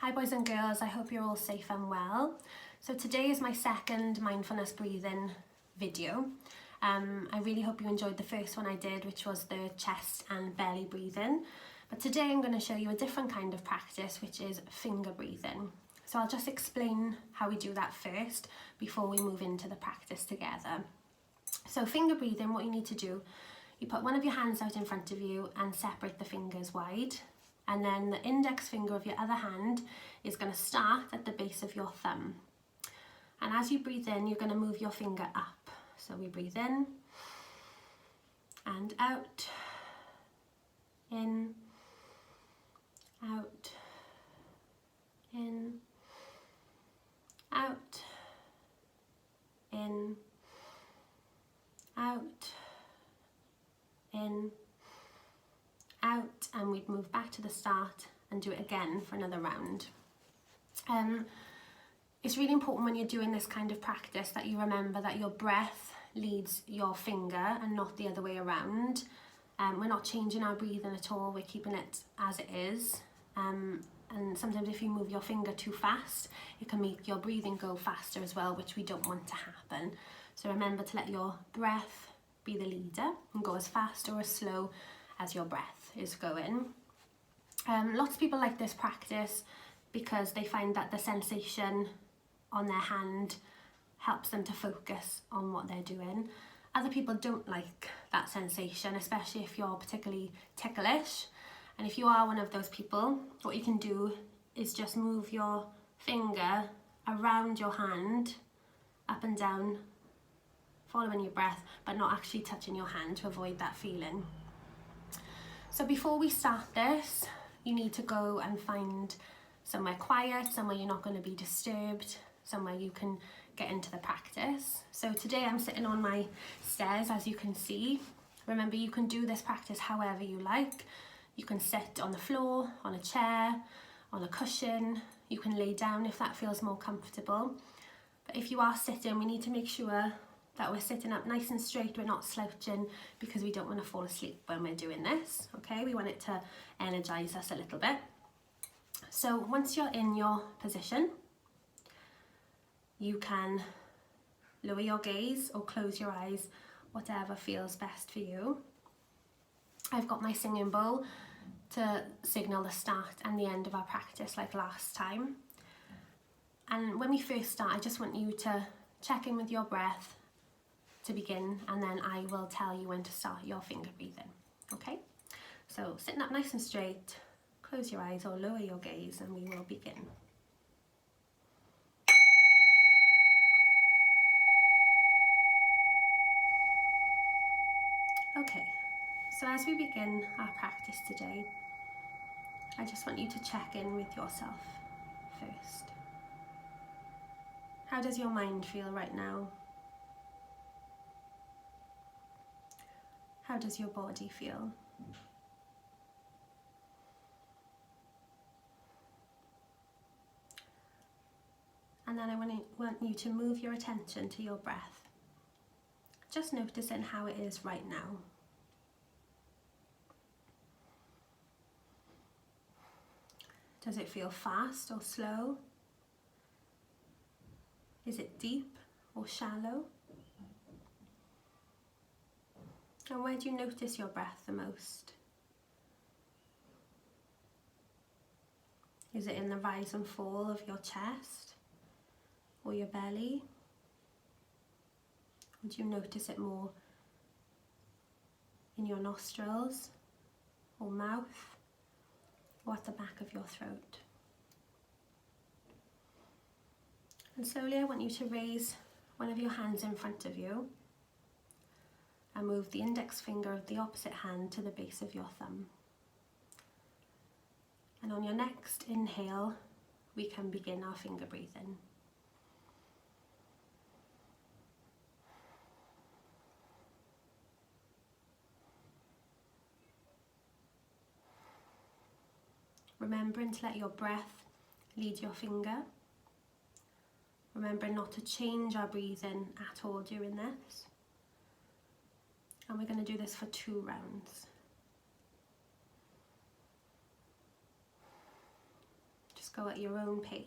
Hi boys and girls, I hope you're all safe and well. So today is my second mindfulness breathing video. I really hope you enjoyed the first one I did, which was the chest and belly breathing. But today I'm going to show you a different kind of practice, which is finger breathing. So I'll just explain how we do that first before we move into the practice together. So finger breathing, what you need to do, you put one of your hands out in front of you and separate the fingers wide. And then the index finger of your other hand is going to start at the base of your thumb. And as you breathe in, you're going to move your finger up. So we breathe in and out, in, out, in, out, in, out, in, out, and we'd move back to the start and do it again for another round. It's really important when you're doing this kind of practice that you remember that your breath leads your finger and not the other way around. We're not changing our breathing at all, we're keeping it as it is. And sometimes if you move your finger too fast, it can make your breathing go faster as well, which we don't want to happen. So remember to let your breath be the leader and go as fast or as slow as your breath is going. Lots of people like this practice because they find that the sensation on their hand helps them to focus on what they're doing. Other people don't like that sensation, especially if you're particularly ticklish. And if you are one of those people, what you can do is just move your finger around your hand, up and down, following your breath, but not actually touching your hand to avoid that feeling. So before we start this, you need to go and find somewhere quiet, somewhere you're not going to be disturbed, somewhere you can get into the practice. So today I'm sitting on my stairs, as you can see. Remember, you can do this practice however you like. You can sit on the floor, on a chair, on a cushion. You can lay down if that feels more comfortable. But if you are sitting, we need to make sure that we're sitting up nice and straight, we're not slouching, because we don't want to fall asleep when we're doing this, okay? We want it to energize us a little bit. So once you're in your position, you can lower your gaze or close your eyes, whatever feels best for you. I've got my singing bowl to signal the start and the end of our practice like last time. And when we first start, I just want you to check in with your breath to begin, and then I will tell you when to start your finger breathing, okay? So sitting up nice and straight, close your eyes or lower your gaze, and we will begin. Okay, so as we begin our practice today, I just want you to check in with yourself first. How does your mind feel right now? How does your body feel? And then I want you to move your attention to your breath. Just noticing how it is right now. Does it feel fast or slow? Is it deep or shallow? And where do you notice your breath the most? Is it in the rise and fall of your chest or your belly? Or do you notice it more in your nostrils or mouth or at the back of your throat? And slowly I want you to raise one of your hands in front of you and move the index finger of the opposite hand to the base of your thumb. And on your next inhale, we can begin our finger breathing. Remembering to let your breath lead your finger. Remembering not to change our breathing at all during this. And we're going to do this for 2 rounds. go at your own pace.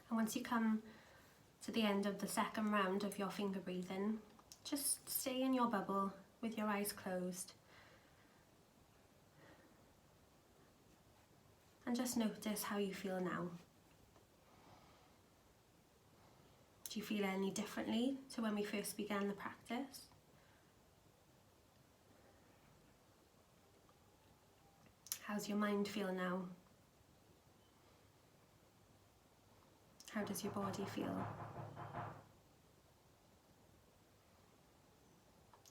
And once you come to the end of the second round of your finger breathing, just stay in your bubble with your eyes closed. And just notice how you feel now. Do you feel any differently to when we first began the practice? How's your mind feel now? How does your body feel?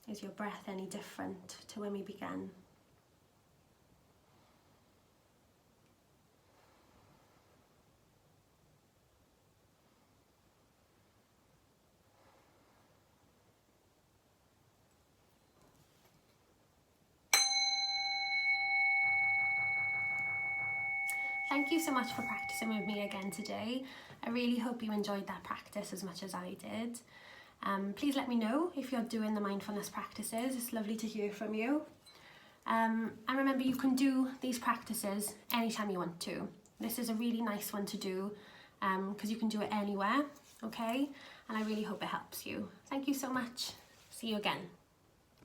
Is your breath any different to when we began? Thank you so much for practicing with me again today. I really hope you enjoyed that practice as much as I did. Please let me know if you're doing the mindfulness practices. It's lovely to hear from you. And remember, you can do these practices anytime you want to. This is a really nice one to do because you can do it anywhere, okay? And I really hope it helps you. Thank you so much. See you again.